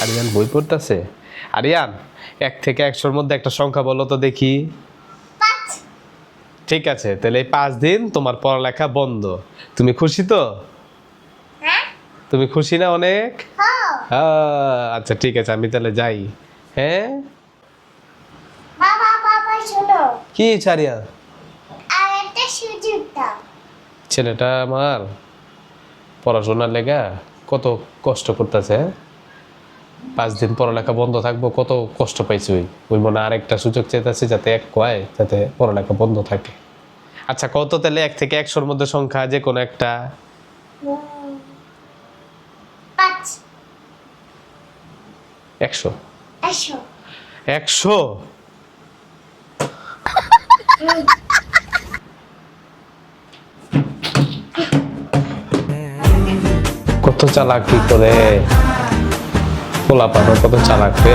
আরিয়ান বই পড়তেছে। আরিয়ান, 1 থেকে 100-র মধ্যে একটা সংখ্যা বলো তো দেখি। 5। ঠিক আছে, তাহলে এই 5 দিন তোমার পড়ালেখা বন্ধ। তুমি খুশি তো? হ্যাঁ। তুমি খুশি না অনেক? আচ্ছা ঠিক আছে, আমি তাহলে যাই। হ্যাঁ, বাবা বাবা শোনো, কি আরিয়ান? আর একটা সুযোগ দাও। ছেলেটা আমার পড়াশোনার লেগা কত কষ্ট করতেছে। 5 দিন পড়ালেখা বন্ধ থাকবো, কত কষ্ট পাইছি। ওই মনে হয় আরেকটা সুযোগ চাইতেছে, যাতে এক কয় যাতে পড়ালেখা বন্ধ থাকে। আচ্ছা কত, তাহলে 1 থেকে 100-র মধ্যে সংখ্যা যে কোনো একটা। 5। 100। 100। 100? কত চালাকি করে পোলাপানও, কত চালাক রে।